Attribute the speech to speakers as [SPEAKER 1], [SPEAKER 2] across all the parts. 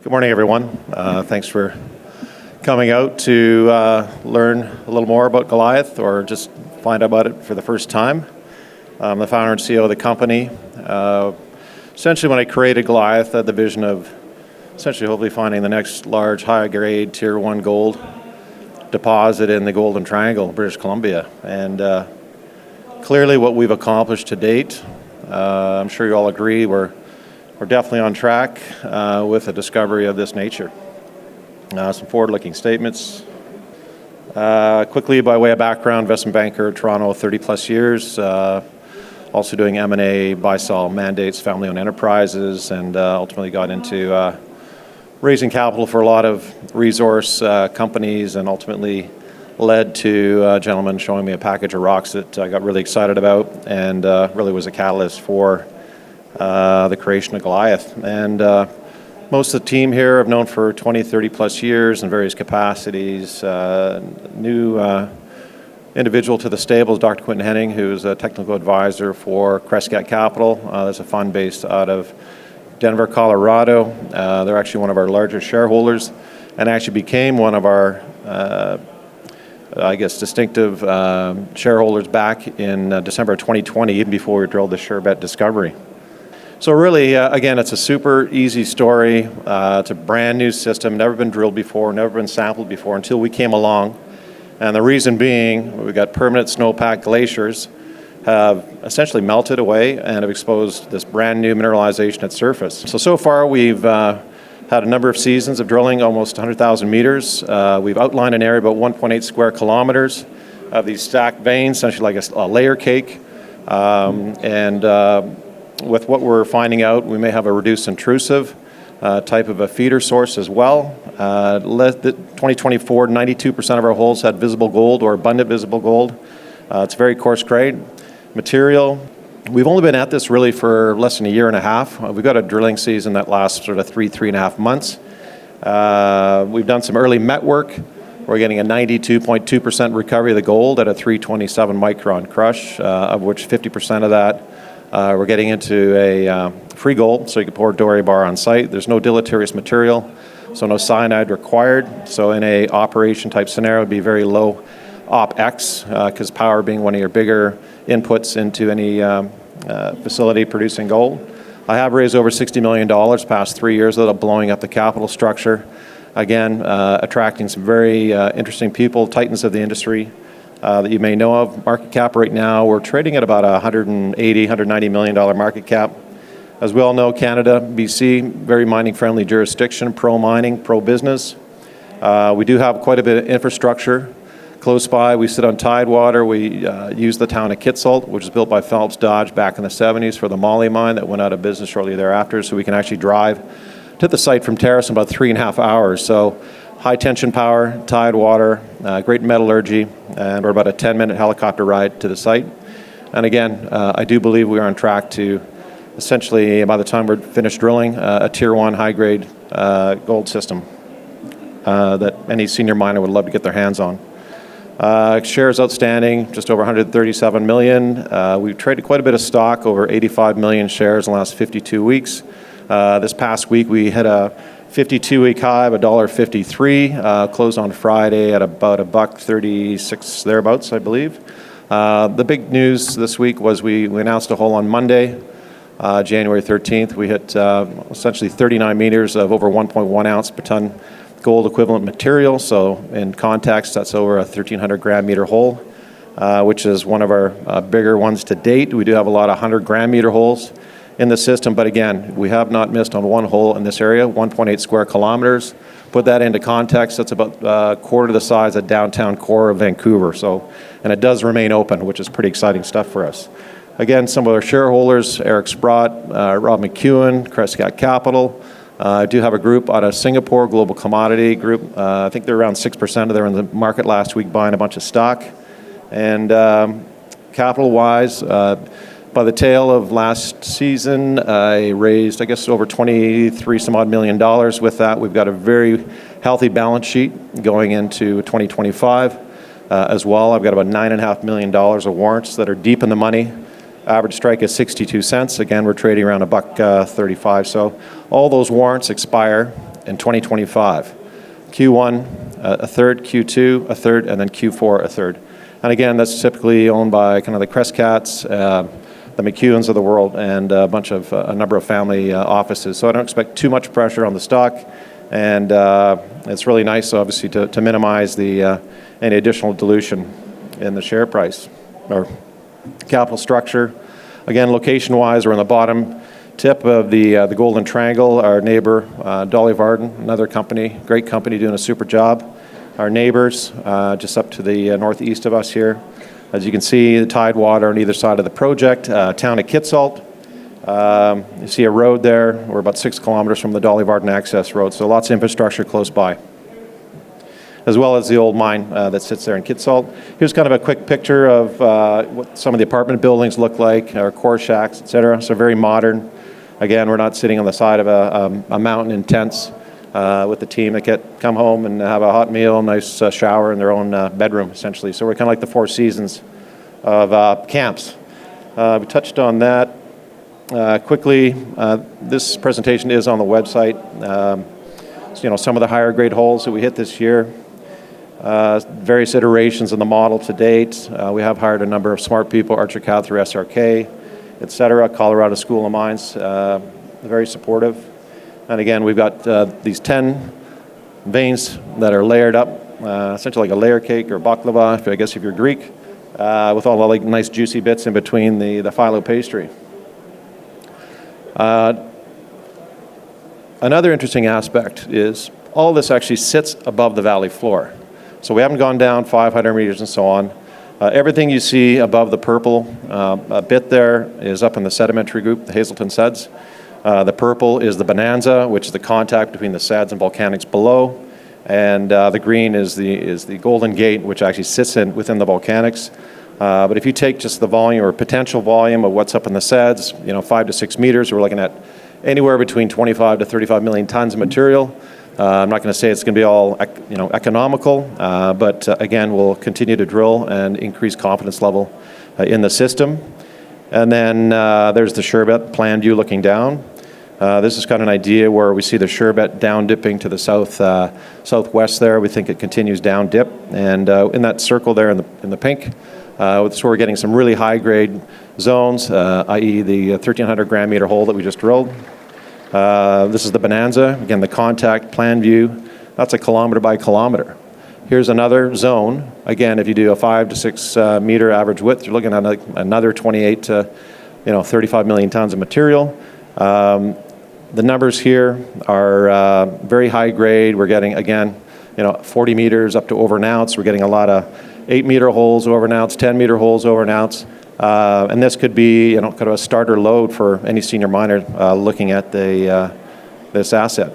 [SPEAKER 1] Good morning, everyone. Thanks for coming out to learn a little more about Goliath or just find out about it for the first time. I'm the founder and CEO of the company. Essentially, when I created Goliath, I had the vision of essentially hopefully finding the next large, high-grade, Tier 1 gold deposit in the Golden Triangle, British Columbia. And clearly what we've accomplished to date, I'm sure you all agree, we're definitely on track with a discovery of this nature. Some forward-looking statements. Quickly, by way of background, investment banker, Toronto, 30-plus years. Also doing M&A, buy-sell mandates, family-owned enterprises, and ultimately got into raising capital for a lot of resource companies, and ultimately led to a gentleman showing me a package of rocks that I got really excited about, and really was a catalyst for the creation of Goliath. And most of the team here I've known for 20, 30 plus years in various capacities. New individual to the stable is Dr. Quinton Henning, who's a technical advisor for Crescat Capital. That's a fund based out of Denver, Colorado. They're actually one of our largest shareholders and actually became one of our distinctive shareholders back in December of 2020, even before we drilled the Sherbet discovery. So really, again, it's a super easy story. It's a brand new system, never been drilled before, never been sampled before until we came along. And the reason being, we've got permanent snowpack glaciers have essentially melted away and have exposed this brand new mineralization at surface. So far we've had a number of seasons of drilling, almost 100,000 meters. We've outlined an area about 1.8 square kilometers of these stacked veins, essentially like a layer cake. With what we're finding out, we may have a reduced intrusive type of a feeder source as well. 2024, 92% of our holes had visible gold or abundant visible gold. It's very coarse grade material. We've only been at this really for less than a year and a half. We've got a drilling season that lasts sort of three and a half months. We've done some early met work. We're getting a 92.2% recovery of the gold at a 327 micron crush, of which 50% of that we're getting into a free gold, so you can pour doré bar on site. There's no deleterious material, so no cyanide required. So in a operation type scenario, it would be very low OpEx, because power being one of your bigger inputs into any facility producing gold. I have raised over $60 million past 3 years of blowing up the capital structure. Again, attracting some very interesting people, titans of the industry that you may know of. Market cap right now, we're trading at about $180, $190 million market cap. As we all know, Canada, BC, very mining-friendly jurisdiction, pro-mining, pro-business. We do have quite a bit of infrastructure close by. We sit on tidewater. We use the town of Kitsault, which was built by Phelps Dodge back in the 70s for the Moly mine that went out of business shortly thereafter, so we can actually drive to the site from Terrace in about 3.5 hours. So high tension power, tidewater, great metallurgy, and we're about a 10-minute helicopter ride to the site. And again, I do believe we are on track to essentially, by the time we're finished drilling, a Tier 1 high-grade gold system that any senior miner would love to get their hands on. Shares outstanding, just over 137 million. We've traded quite a bit of stock, over 85 million shares in the last 52 weeks. This past week, we hit a 52-week high of $1.53, closed on Friday at about $1.36 thereabouts, I believe. The big news this week was we announced a hole on Monday, January 13th. We hit essentially 39 meters of over 1.1 ounce per ton gold equivalent material. So in context, that's over a 1,300 gram meter hole, which is one of our bigger ones to date. We do have a lot of 100 gram meter holes in the system, but again, we have not missed on one hole in this area, 1.8 square kilometers. Put that into context, that's about a quarter the size of downtown core of Vancouver. So, and it does remain open, which is pretty exciting stuff for us. Again, some of our shareholders, Eric Sprott, Rob McEwen, Crescat Capital. I do have a group out of Singapore, Global Commodity Group. I think they're around 6%. They're in the market last week buying a bunch of stock. And capital-wise, by the tail of last season, I raised, over 23 some odd million dollars with that. We've got a very healthy balance sheet going into 2025 as well. I've got about $9.5 million of warrants that are deep in the money. Average strike is 62 cents. Again, we're trading around $1.35. So all those warrants expire in 2025. Q1, a third, Q2, a third, and then Q4, a third. And again, that's typically owned by kind of the Crescats, the McEwens of the world, and a number of family offices. So I don't expect too much pressure on the stock, and it's really nice, obviously, to minimize the any additional dilution in the share price or capital structure. Again, location-wise, we're in the bottom tip of the Golden Triangle. Our neighbor, Dolly Varden, another company, great company, doing a super job. Our neighbors, just up to the northeast of us here. As you can see, the tidewater on either side of the project, town of Kitsault. You see a road there. We're about 6 kilometers from the Dolly Varden access road, so lots of infrastructure close by, as well as the old mine that sits there in Kitsault. Here's kind of a quick picture of what some of the apartment buildings look like, our core shacks, et cetera. So very modern. Again, we're not sitting on the side of a mountain in tents with the team that come home and have a hot meal, nice shower in their own bedroom, essentially. So we're kind of like the Four Seasons of camps. We touched on that quickly. This presentation is on the website. So, some of the higher grade holes that we hit this year, various iterations of the model to date. We have hired a number of smart people, Archer Cathar, SRK, et cetera. Colorado School of Mines, very supportive. And again, we've got these 10 veins that are layered up, essentially like a layer cake or baklava, I guess if you're Greek, with all the like nice juicy bits in between the phyllo pastry. Another interesting aspect is all this actually sits above the valley floor. So we haven't gone down 500 meters and so on. Everything you see above the purple bit there is up in the sedimentary group, the Hazelton Suds. The purple is the Bonanza, which is the contact between the Suds and volcanics below. And the green is the Golden Gate, which actually sits within the volcanics. But if you take just the volume or potential volume of what's up in the Suds, 5 to 6 meters, we're looking at anywhere between 25 to 35 million tons of material. I'm not going to say it's going to be all economical, but again, we'll continue to drill and increase confidence level in the system. And then there's the Sherbet plan view looking down. This is kind of an idea where we see the Sherbet down dipping to the southwest there. We think it continues down dip, and in that circle there in the pink, so we're getting some really high grade zones, i.e. the 1,300 gram meter hole that we just drilled. This is the Bonanza, again the contact plan view. That's a kilometer by kilometer. Here's another zone. Again, if you do a 5 to 6 meter average width, you're looking at another 28 to 35 million tons of material. The numbers here are very high grade. We're getting, again, 40 meters up to over an ounce. We're getting a lot of 8 meter holes over an ounce, 10 meter holes over an ounce. And this could be kind of a starter load for any senior miner looking at this asset.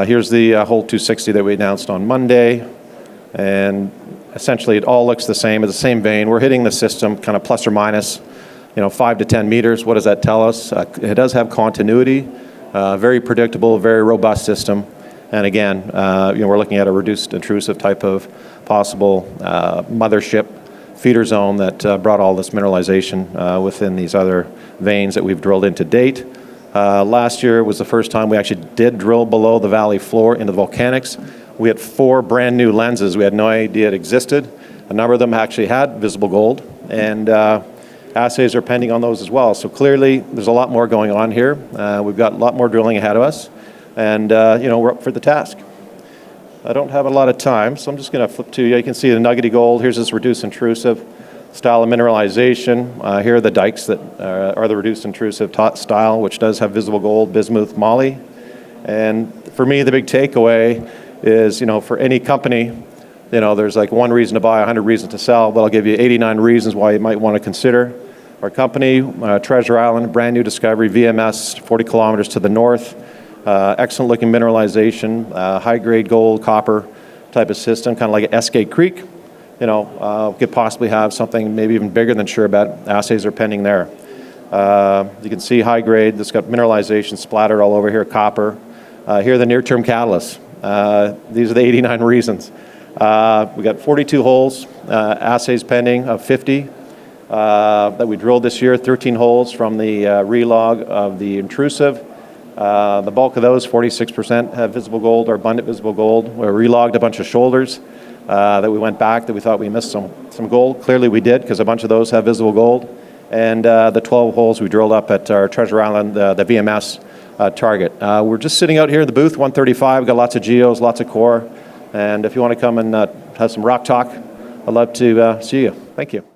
[SPEAKER 1] Here's the hole 260 that we announced on Monday. And essentially it all looks the same. It's the same vein. We're hitting the system kind of plus or minus 5 to 10 meters. What does that tell us? It does have continuity, very predictable, very robust system. And again, we're looking at a reduced intrusive type of possible mothership feeder zone that brought all this mineralization within these other veins that we've drilled in to date. Last year was the first time we actually did drill below the valley floor into the volcanics. We had 4 brand new lenses. We had no idea it existed. A number of them actually had visible gold, and assays are pending on those as well. So clearly there's a lot more going on here. We've got a lot more drilling ahead of us, and we're up for the task. I don't have a lot of time, so I'm just going to flip to you. You can see the nuggety gold. Here's this reduced intrusive style of mineralization. Here are the dikes that are the reduced intrusive style, which does have visible gold, bismuth, moly. And for me, the big takeaway is, for any company, there's like one reason to buy, 100 reasons to sell, but I'll give you 89 reasons why you might want to consider our company. Treasure Island, brand new discovery, VMS, 40 kilometers to the north. Excellent looking mineralization, high grade gold, copper type of system, kind of like Eskay Creek. Could possibly have something maybe even bigger than Sherbet. Assays are pending there. You can see high grade. This got mineralization splattered all over here, copper. Here are the near term catalysts. These are the 89 reasons. We got 42 holes, assays pending of 50 that we drilled this year, 13 holes from the relog of the intrusive. The bulk of those, 46%, have visible gold or abundant visible gold. We relogged a bunch of shoulders that we went back that we thought we missed some gold. Clearly we did, because a bunch of those have visible gold. And the 12 holes we drilled up at our Treasure Island, the VMS target. We're just sitting out here in the booth, 135. We've got lots of geos, lots of core. And if you want to come and have some rock talk, I'd love to see you. Thank you.